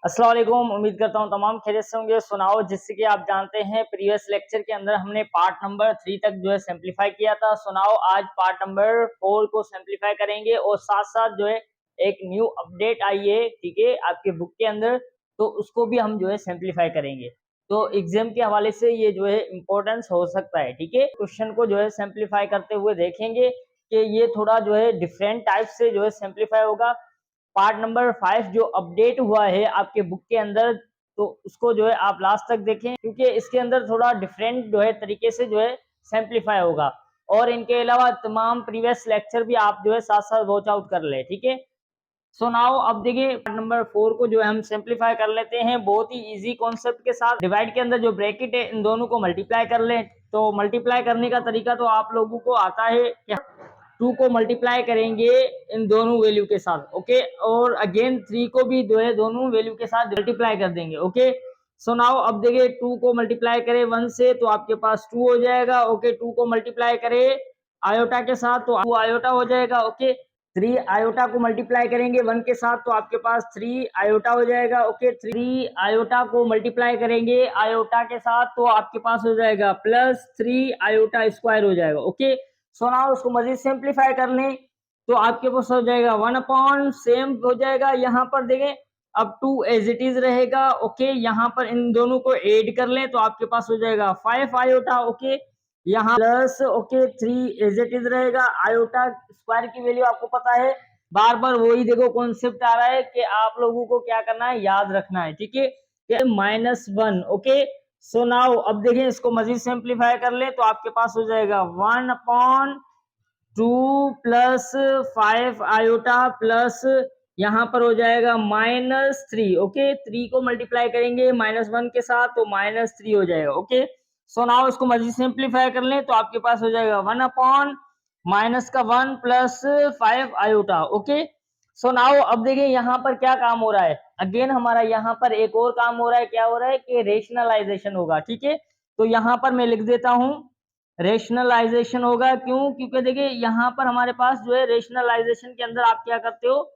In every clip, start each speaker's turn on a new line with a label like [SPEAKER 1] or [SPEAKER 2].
[SPEAKER 1] अस्सलाम वालेकुम। उम्मीद करता हूँ तमाम खैरियत से होंगे। सुनाओ, जिससे कि आप जानते हैं प्रीवियस लेक्चर के अंदर हमने पार्ट नंबर 3 तक जो है सिंप्लीफाई किया था। सुनाओ, आज पार्ट नंबर 4 को सिंप्लीफाई करेंगे और साथ साथ जो है एक न्यू अपडेट आई है, ठीक है, आपके बुक के अंदर, तो उसको भी हम जो है सिंप्लीफाई करेंगे। तो एग्जाम के हवाले से ये जो है इम्पोर्टेंस हो सकता है, ठीक है। क्वेश्चन को जो है सिंप्लीफाई करते हुए देखेंगे कि ये थोड़ा जो है डिफरेंट टाइप से जो है सिंप्लीफाई होगा। पार्ट नंबर 5 जो अपडेट हुआ है आपके बुक के अंदर, तो उसको जो है आप लास्ट तक देखें, क्योंकि इसके अंदर थोड़ा डिफरेंट जो है तरीके से जो है सिंप्लीफाई होगा। और इनके अलावा तमाम प्रीवियस लेक्चर भी आप जो है साथ साथ वॉच आउट कर ले, ठीक है। सो नाउ अब देखिए पार्ट नंबर 4 को जो है हम सिंप्लीफाई कर लेते हैं बहुत ही इजी कॉन्सेप्ट के साथ। डिवाइड के अंदर जो ब्रैकेट है इन दोनों को मल्टीप्लाई कर लें। तो मल्टीप्लाई करने का तरीका तो आप लोगों को आता है कि 2 को मल्टीप्लाई करेंगे इन दोनों वैल्यू के साथ, ओके, और अगेन 3 को भी जो है दोनों वैल्यू के साथ मल्टीप्लाई कर देंगे, ओके। सो नाउ अब देखिए 2 को मल्टीप्लाई करें 1 से तो आपके पास 2 हो जाएगा, ओके। 2 को मल्टीप्लाई करें आयोटा के साथ तो 2 आयोटा हो जाएगा, ओके। 3 आयोटा को मल्टीप्लाई करेंगे 1 के साथ तो आपके पास 3 आयोटा हो जाएगा, ओके। 3 आयोटा को मल्टीप्लाई करेंगे आयोटा के साथ तो आपके पास हो जाएगा प्लस 3 आयोटा स्क्वायर हो जाएगा, ओके। सो नाउ उसको मजीद सिंप्लीफाई कर लें तो आपके पास हो जाएगा 1 अपॉन सेम हो जाएगा। यहाँ पर देखें अब 2 एज इट इज रहेगा, ओके। यहाँ पर इन दोनों को ऐड कर लें तो आपके पास हो जाएगा 5 आयोटा, ओके। यहाँ plus, okay, 3 as it is रहेगा। आयोटा स्क्वायर की वैल्यू आपको पता है, बार बार वही देखो कॉन्सेप्ट आ रहा है कि आप लोगों को क्या करना है, याद रखना है, ठीक है। -1, ओके। सो नाउ अब देखें इसको मजीद सिंप्लीफाई कर ले तो आपके पास हो जाएगा 1/2 प्लस 5 आयोटा प्लस यहाँ पर हो जाएगा -3, ओके। 3 को मल्टीप्लाई करेंगे -1 के साथ तो -3 हो जाएगा, ओके। सो नाउ इसको मजीद सिंप्लीफाई कर लें तो आपके पास हो जाएगा 1 upon -1 plus 5 iota, okay. So now अब देखिए यहाँ पर क्या काम हो रहा है। अगेन हमारा यहाँ पर एक और काम हो रहा है। क्या हो रहा है कि रेशनलाइजेशन होगा, ठीक है। तो यहाँ पर मैं लिख देता हूँ रेशनलाइजेशन होगा। क्यों? क्योंकि देखिए यहाँ पर हमारे पास जो है रेशनलाइजेशन के अंदर आप क्या करते हो,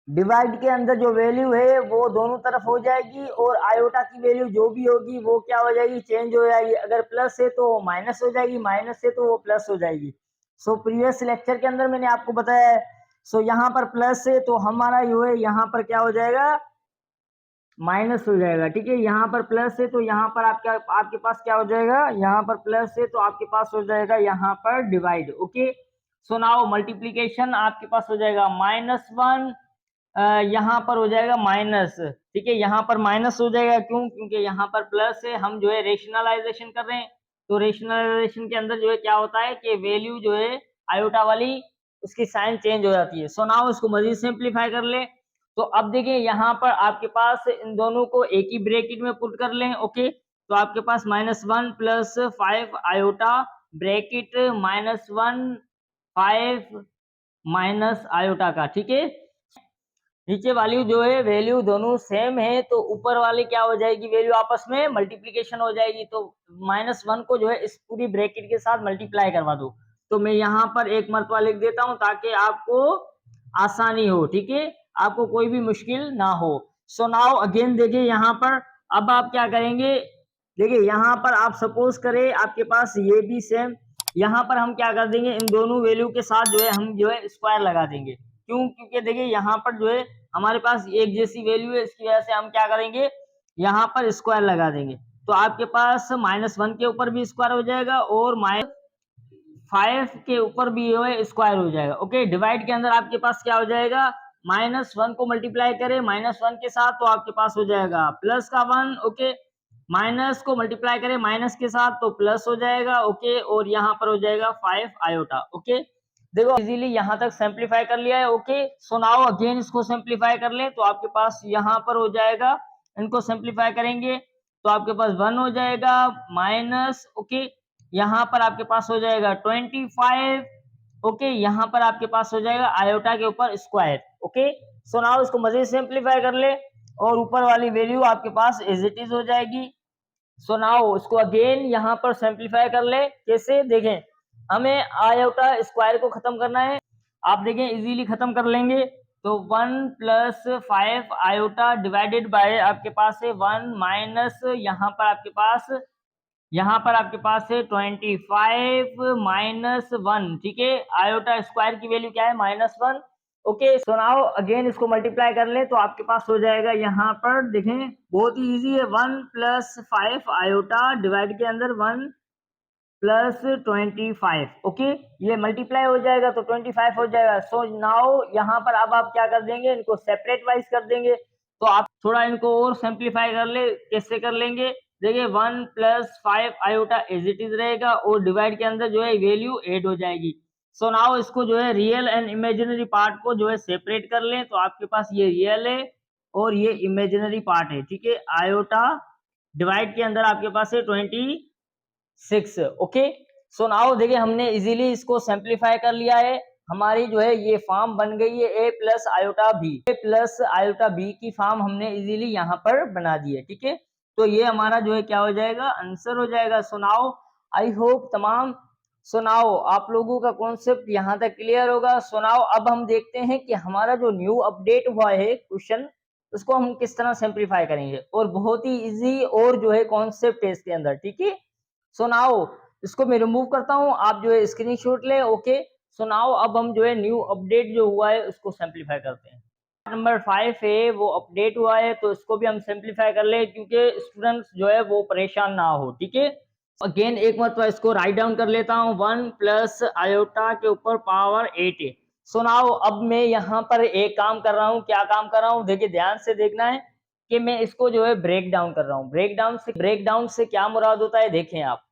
[SPEAKER 1] डिवाइड के अंदर जो वैल्यू है वो दोनों तरफ हो जाएगी और आयोटा की वैल्यू जो भी होगी वो क्या हो जाएगी, चेंज हो जाएगी। अगर प्लस है तो माइनस हो जाएगी, माइनस है तो वो प्लस हो जाएगी। सो प्रीवियस लेक्चर के अंदर मैंने आपको बताया है। सो यहाँ पर प्लस है तो हमारा जो है यहाँ पर क्या हो जाएगा, माइनस हो जाएगा, ठीक है। यहाँ पर प्लस है तो यहाँ पर आपके पास क्या हो जाएगा, यहाँ पर प्लस है तो आपके पास हो जाएगा यहाँ पर divide, okay. So now multiplication आपके पास हो जाएगा -1, यहाँ पर हो जाएगा माइनस, ठीक है। यहाँ पर माइनस हो जाएगा, क्यों? क्योंकि यहाँ पर प्लस है, हम जो है रेशनलाइजेशन कर रहे हैं। तो रेशनलाइजेशन के अंदर जो है क्या होता है कि वैल्यू जो है आयोटा वाली उसकी साइन चेंज हो जाती है। सो नाउ इसको मजीद सिंप्लीफाई कर ले तो अब देखिए यहाँ पर आपके पास इन दोनों को एक ही ब्रैकेट में पुट कर लें, ओके। तो आपके पास -1 plus 5 iota bracket -1 5 minus iota का, ठीक है। नीचे वाली जो है वैल्यू दोनों सेम है तो ऊपर वाली क्या हो जाएगी, वैल्यू आपस में मल्टीप्लीकेशन हो जाएगी। तो -1 को जो है इस पूरी ब्रैकेट के साथ मल्टीप्लाई करवा दो। तो मैं यहाँ पर एक मरतबा लिख देता हूँ ताकि आपको आसानी हो, ठीक है, आपको कोई भी मुश्किल ना हो। सो नाउ अगेन देखिए यहाँ पर अब आप क्या करेंगे, देखिए यहाँ पर आप सपोज करें आपके पास ये भी सेम, यहाँ पर हम क्या कर देंगे, इन दोनों वैल्यू के साथ जो है हम जो है स्क्वायर लगा देंगे। क्यों? क्योंकि देखिए यहाँ पर जो है हमारे पास एक जैसी वैल्यू है, इसकी वजह से हम क्या करेंगे, यहाँ पर स्क्वायर लगा देंगे। तो आपके पास -1 के ऊपर भी स्क्वायर हो जाएगा और -5 के ऊपर भी जो है स्क्वायर हो जाएगा, ओके। डिवाइड के अंदर आपके पास क्या हो जाएगा, -1 को मल्टीप्लाई करें -1 के साथ तो आपके पास हो जाएगा प्लस का 1, ओके। माइनस को मल्टीप्लाई करें माइनस के साथ तो प्लस हो जाएगा, ओके। और यहाँ पर हो जाएगा 5 आयोटा, ओके। देखो इजीली यहाँ तक सिंप्लीफाई कर लिया है, ओके। सो नाउ अगेन इसको सिंप्लीफाई कर ले तो आपके पास यहाँ पर हो जाएगा, इनको सिंप्लीफाई करेंगे तो आपके पास 1 हो जाएगा माइनस, ओके। यहाँ पर आपके पास हो जाएगा 25, ओके। यहाँ पर आपके पास हो जाएगा आयोटा के ऊपर स्क्वायर, ओके। सो नाउ इसको मजीद सिंप्लीफाई कर ले और ऊपर वाली वैल्यू आपके पास एज इट इज हो जाएगी। सो नाउ इसको अगेन यहाँ पर सिंप्लीफाई कर ले। कैसे? देखें, हमें आयोटा स्क्वायर को खत्म करना है। आप देखें इजीली खत्म कर लेंगे। तो 1 प्लस 5 आयोटा डिवाइडेड बाय आपके पास है 1 माइनस यहाँ पर आपके पास है 25 माइनस 1, ठीक है। आयोटा स्क्वायर की वैल्यू क्या है, -1। ओके, सो नाउ अगेन इसको मल्टीप्लाई कर ले तो आपके पास हो जाएगा यहाँ पर देखें बहुत ही इजी है, 1 प्लस 5 आयोटा डिवाइड के अंदर 1 प्लस 25, ओके। ये मल्टीप्लाई हो जाएगा तो 25 हो जाएगा। सो नाउ यहाँ पर अब आप क्या कर देंगे, इनको सेपरेट वाइज कर देंगे। तो आप थोड़ा इनको और सिंप्लीफाई कर ले, कैसे कर लेंगे, देखिए 1 plus 5 iota as it is रहेगा और डिवाइड के अंदर जो है वैल्यू ऐड हो जाएगी। सो नाउ इसको जो है रियल एंड इमेजिनरी पार्ट को जो है सेपरेट कर लें तो आपके पास ये रियल है और ये इमेजिनरी पार्ट है, ठीक है। आयोटा डिवाइड के अंदर आपके पास है 26, ओके। सो नाउ देखिए हमने इजीली इसको सिंप्लीफाई कर लिया है, हमारी जो है ये फॉर्म बन गई है a प्लस आयोटा बी की फॉर्म हमने इजीली यहाँ पर बना दी है, ठीक है। तो ये हमारा जो है क्या हो जाएगा, आंसर हो जाएगा। सो नाउ आई होप तमाम सो नाउ आप लोगों का कॉन्सेप्ट यहाँ तक क्लियर होगा। सो नाउ अब हम देखते हैं कि हमारा जो न्यू अपडेट हुआ है क्वेश्चन उसको हम किस तरह सिंप्लीफाई करेंगे, और बहुत ही इजी और जो है कॉन्सेप्ट है इसके अंदर, ठीक है। सो नाउ इसको मैं रिमूव करता हूं, आप जो है स्क्रीनशॉट ले, ओके। सो नाउ अब हम जो है न्यू अपडेट जो हुआ है उसको सिंप्लीफाई करते हैं। नंबर 5 है वो अपडेट हुआ है तो इसको भी हम सिंप्लीफाई कर ले क्योंकि स्टूडेंट्स जो है वो परेशान ना हो, ठीक है। अगेन एक मरतबा इसको राइट डाउन कर लेता हूँ, 1 प्लस आयोटा के ऊपर पावर 8 है। सो नाउ अब मैं यहाँ पर एक काम कर रहा हूँ, क्या काम कर रहा हूँ देखिए ध्यान से देखना है कि मैं इसको जो है ब्रेक डाउन कर रहा हूँ। ब्रेक डाउन से क्या मुराद होता है देखें आप।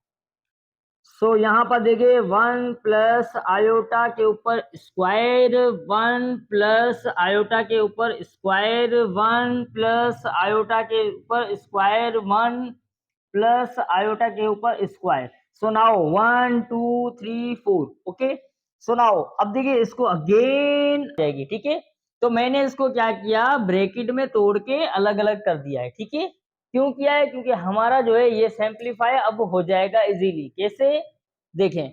[SPEAKER 1] सो यहाँ पर देखिए 1 प्लस आयोटा के ऊपर स्क्वायर, 1 प्लस आयोटा के ऊपर स्क्वायर, 1 प्लस आयोटा के ऊपर स्क्वायर, 1 प्लस आयोटा के ऊपर square. So now 1 2 3 4, okay. So now अब देखिए इसको अगेन जाएगी, ठीक है। तो मैंने इसको क्या किया, ब्रैकेट में तोड़ के अलग अलग कर दिया है, ठीक है। क्यों किया है, क्योंकि हमारा जो है ये सिंप्लीफाई अब हो जाएगा इजीली। कैसे देखें,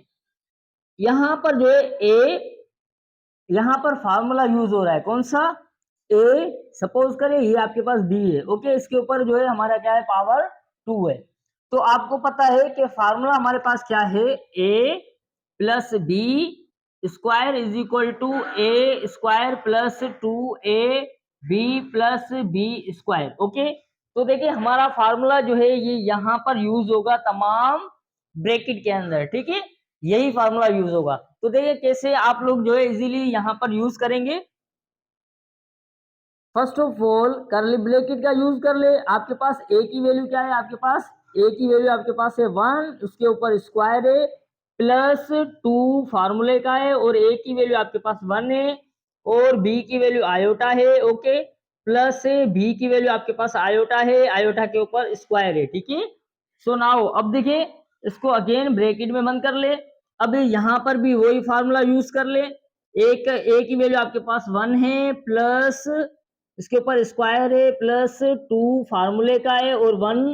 [SPEAKER 1] यहां पर जो है यहां पर फार्मूला यूज हो रहा है, कौन सा, ए। सपोज करें ये आपके पास बी है, ओके। इसके ऊपर जो है हमारा क्या है, पावर 2 है। तो आपको पता है कि फार्मूला हमारे पास क्या है, A plus B square is equal to A square plus 2 A B plus B square, okay. तो देखिए हमारा फार्मूला जो है ये यहाँ पर यूज होगा तमाम ब्रैकेट के अंदर, ठीक है। यही फार्मूला यूज होगा। तो देखिए कैसे आप लोग जो है इजीली यहाँ पर यूज करेंगे। फर्स्ट ऑफ ऑल करली ब्रैकेट का यूज कर ले। आपके पास ए की वैल्यू क्या है, आपके पास ए की वैल्यू आपके पास है 1, उसके ऊपर स्क्वायर है प्लस 2 फार्मूले का है, और ए की वैल्यू आपके पास 1 है और बी की वैल्यू आयोटा है, ओके। प्लस बी की वैल्यू आपके पास आयोटा है, आयोटा के ऊपर स्क्वायर है, ठीक है। सो नाउ अब देखिए इसको अगेन ब्रैकेट में बंद कर ले। अब यहाँ पर भी वही फार्मूला यूज कर ले। एक ए की वैल्यू आपके पास 1 है प्लस इसके ऊपर स्क्वायर है प्लस 2 फार्मूले का है और 1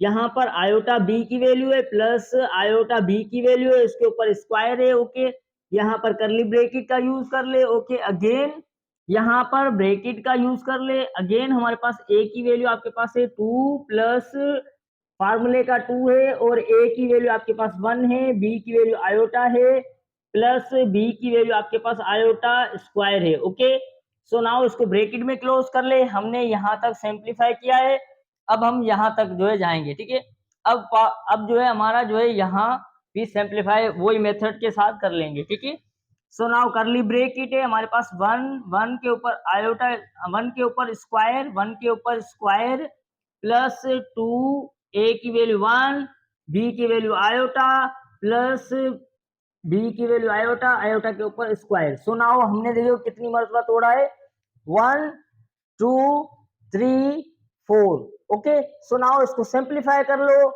[SPEAKER 1] यहाँ पर आयोटा बी की वैल्यू है प्लस आयोटा बी की वैल्यू है, इसके ऊपर स्क्वायर है, ओके। यहाँ पर करली ब्रैकेट का यूज कर ले, ओके। अगेन यहाँ पर ब्रैकेट का यूज कर ले। अगेन हमारे पास ए की वैल्यू आपके पास है 2 प्लस फार्मूले का 2 है और ए की वैल्यू आपके पास 1 है, बी की वैल्यू आयोटा है प्लस बी की वैल्यू आपके पास आयोटा स्क्वायर है, ओके। सो नाउ इसको ब्रैकेट में क्लोज कर ले। हमने यहाँ तक सिंप्लीफाई किया है, अब हम यहाँ तक जो है जाएंगे, ठीक है। अब जो है हमारा जो है यहाँ भी सिंप्लीफाई वही मेथड के साथ कर लेंगे, ठीक है। सो नाउ करली ब्रैकेट है हमारे पास 1 के ऊपर आयोटा, 1 के ऊपर स्क्वायर, 1 के ऊपर स्क्वायर प्लस 2 ए की वैल्यू 1, बी की वैल्यू आयोटा प्लस बी की वैल्यू आयोटा, आयोटा के ऊपर स्क्वायर। सो नाउ हमने देखो कितनी मरतबा तोड़ा है, 1 2 3 4, ओके। सो नाउ इसको सिंप्लीफाई कर लो।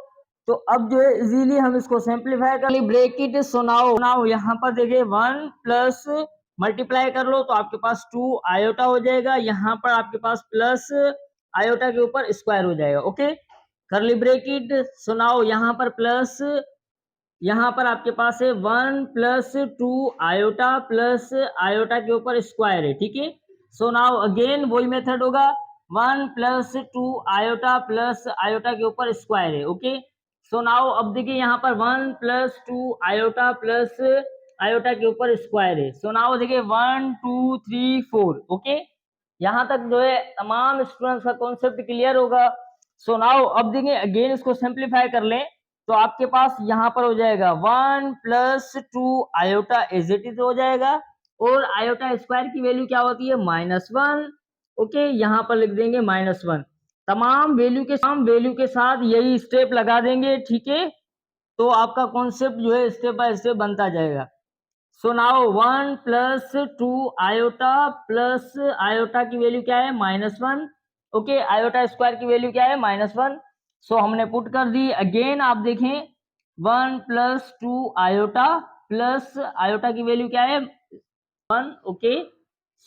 [SPEAKER 1] तो अब जो है इजीली हम इसको सिंप्लीफाई कर ली ब्रैकेट। सो नाउ यहाँ पर देखिए 1 प्लस मल्टीप्लाई कर लो तो आपके पास 2 आयोटा हो जाएगा, यहाँ पर आपके पास प्लस आयोटा के ऊपर स्क्वायर हो जाएगा, ओके। करली ब्रैकेट। सो नाउ यहाँ पर प्लस, यहाँ पर आपके पास है 1 प्लस 2 आयोटा प्लस आयोटा के ऊपर स्क्वायर है, ठीक है। सो नाउ अगेन वही मेथड होगा, 1 प्लस 2 आयोटा प्लस आयोटा के ऊपर स्क्वायर है। ओके, सो नाउ अब देखिए यहाँ पर 1 प्लस 2 आयोटा प्लस आयोटा के ऊपर स्क्वायर है। सो नाउ देखिए 1 2 3 4। ओके, यहाँ तक जो है तमाम स्टूडेंट्स का कॉन्सेप्ट क्लियर होगा। सो नाउ अब देखिए अगेन इसको सिंप्लीफाई कर लें तो आपके पास यहाँ पर हो जाएगा 1 plus 2 iota as it is हो जाएगा, और आयोटा स्क्वायर की वैल्यू क्या होती है -1। ओके, यहाँ पर लिख देंगे -1। तमाम वैल्यू के साथ यही स्टेप लगा देंगे, ठीक है। तो आपका कॉन्सेप्ट जो है स्टेप बाय स्टेप बनता जाएगा। So now 1 plus 2 iota plus iota की वैल्यू क्या है -1। ओके, आयोटा स्क्वायर की वैल्यू क्या है -1। सो हमने पुट कर दी। अगेन आप देखें 1 प्लस 2 आयोटा प्लस आयोटा की वैल्यू क्या है 1। Okay,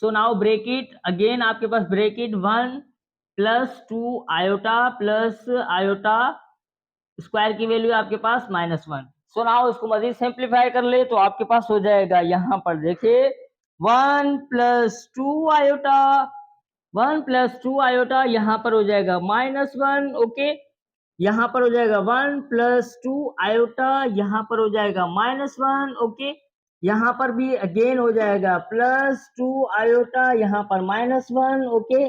[SPEAKER 1] so now break it. Again आपके पास break it 1 plus 2 iota plus iota square की वैल्यू आपके पास -1। सो नाउ इसको मजीद सिंप्लीफाई कर ले तो आपके पास हो जाएगा यहाँ पर देखिए 1 प्लस 2 आयोटा, 1 प्लस 2 आयोटा यहाँ पर हो जाएगा -1। ओके, यहाँ पर हो जाएगा 1 प्लस 2 आयोटा, यहाँ पर हो जाएगा -1। ओके, यहाँ पर भी अगेन हो जाएगा प्लस 2 आयोटा, यहाँ पर -1। ओके,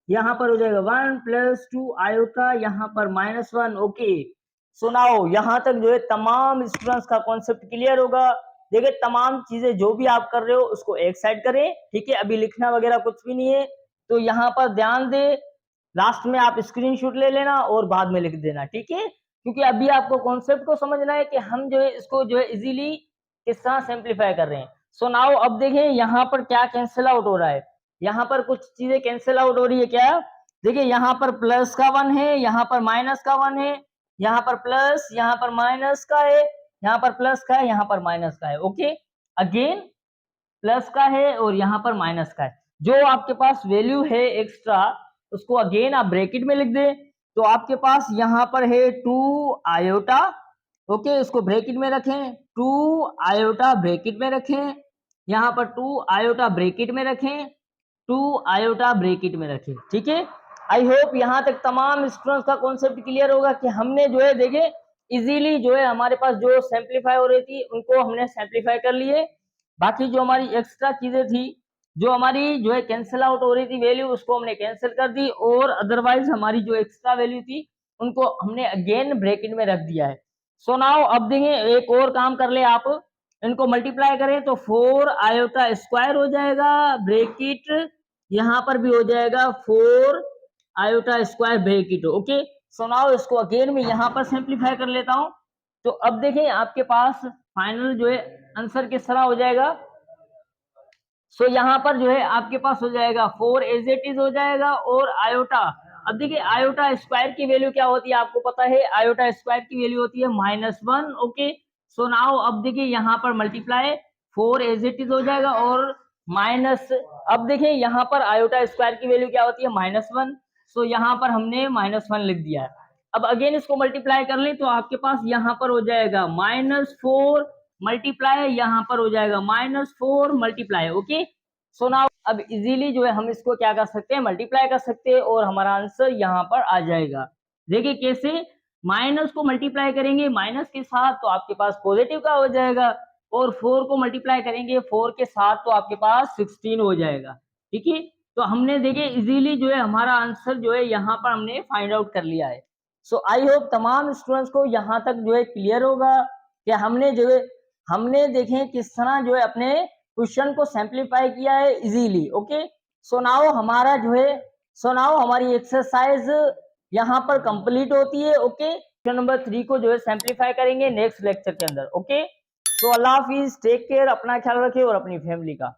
[SPEAKER 1] यहाँ पर हो जाएगा 1 प्लस 2 आयोटा, यहाँ पर -1। ओके, सुनाओ यहाँ तक जो है तमाम स्टूडेंट्स का कॉन्सेप्ट क्लियर होगा। देखिए तमाम चीजें जो भी आप कर रहे हो उसको एक साइड करें, ठीक है। अभी लिखना वगैरह कुछ भी नहीं है, तो यहाँ पर ध्यान दे। लास्ट में आप स्क्रीनशॉट ले लेना और बाद में लिख देना, ठीक है। क्योंकि अभी आपको कॉन्सेप्ट को समझना है कि हम जो है इसको जो है इजीली किस तरह सिंप्लीफाई कर रहे हैं। सो नाउ अब देखें यहाँ पर क्या कैंसिल आउट हो रहा है। यहाँ पर कुछ चीजें कैंसिल आउट हो रही है क्या, देखिए यहाँ पर प्लस का 1 है, यहाँ पर माइनस का 1 है, यहाँ पर प्लस, यहाँ पर माइनस का है, यहाँ पर प्लस का है, यहाँ पर माइनस का है। ओके, अगेन प्लस का है और यहाँ पर माइनस का है। जो आपके पास वैल्यू है एक्स्ट्रा उसको अगेन आप ब्रैकेट में लिख दे। तो आपके पास यहाँ पर है 2 आयोटा। ओके, इसको ब्रैकेट में रखें, 2 आयोटा ब्रैकेट में रखें, यहाँ पर 2 आयोटा ब्रैकेट में रखें, 2 आयोटा ब्रैकेट में रखें, ठीक है। आई होप यहाँ तक तमाम स्टूडेंट्स का कॉन्सेप्ट क्लियर होगा कि हमने जो है देखे इजीली जो है हमारे पास जो सिंप्लीफाई हो रही थी उनको हमने सिंप्लीफाई कर लिए। बाकी जो हमारी एक्स्ट्रा चीजें थी, जो हमारी जो है कैंसिल आउट हो रही थी वैल्यू, उसको हमने कैंसिल कर दी, और अदरवाइज हमारी जो एक्स्ट्रा वैल्यू थी उनको हमने अगेन ब्रैकेट में रख दिया है। सो नाउ अब देखें एक और काम कर ले आप, इनको मल्टीप्लाई करें तो 4 आयोटा स्क्वायर हो जाएगा, ब्रैकेट यहाँ पर भी हो जाएगा 4 iota square bracket. Okay, so now इसको अगेन मैं यहाँ पर सिंप्लीफाई कर लेता हूँ। तो अब देखें आपके पास फाइनल जो है आंसर किस तरह हो जाएगा। सो यहाँ पर जो है आपके पास हो जाएगा 4 एज इट इज हो जाएगा, और आयोटा, अब देखिए आयोटा स्क्वायर की वैल्यू क्या होती है आपको पता है, आयोटा स्क्वायर की वैल्यू होती है -1। ओके, सो नाउ अब देखिए यहाँ पर मल्टीप्लाई 4 एज इट इज हो जाएगा, और माइनस, अब देखिए यहाँ पर आयोटा स्क्वायर की वैल्यू क्या होती है -1। सो यहाँ पर हमने -1 लिख दिया है। अब अगेन इसको मल्टीप्लाई कर लें तो आपके पास यहाँ पर हो जाएगा -4 मल्टीप्लाई, यहाँ पर हो जाएगा -4 मल्टीप्लाई। ओके, सो नाउ अब इजीली जो है हम इसको क्या कर सकते हैं, मल्टीप्लाई कर सकते हैं, और हमारा आंसर यहाँ पर आ जाएगा। देखिए कैसे, माइनस को मल्टीप्लाई करेंगे माइनस के साथ तो आपके पास पॉजिटिव का हो जाएगा, और 4 को मल्टीप्लाई करेंगे 4 के साथ तो आपके पास 16 हो जाएगा, ठीक है। तो हमने देखिए इजीली जो है हमारा आंसर जो है यहाँ पर हमने फाइंड आउट कर लिया है। सो आई होप तमाम स्टूडेंट्स को यहाँ तक जो है क्लियर होगा कि हमने देखें किस तरह जो है अपने क्वेश्चन को सिंप्लीफाई किया है इजीली। ओके, सो नाउ हमारा जो है हमारी एक्सरसाइज यहाँ पर कंप्लीट होती है। ओके, क्वेश्चन नंबर 3 को जो है सिंप्लीफाई करेंगे नेक्स्ट लेक्चर के अंदर। ओके, तो अल्लाह हाफिज, टेक केयर, अपना ख्याल रखिए और अपनी फैमिली का।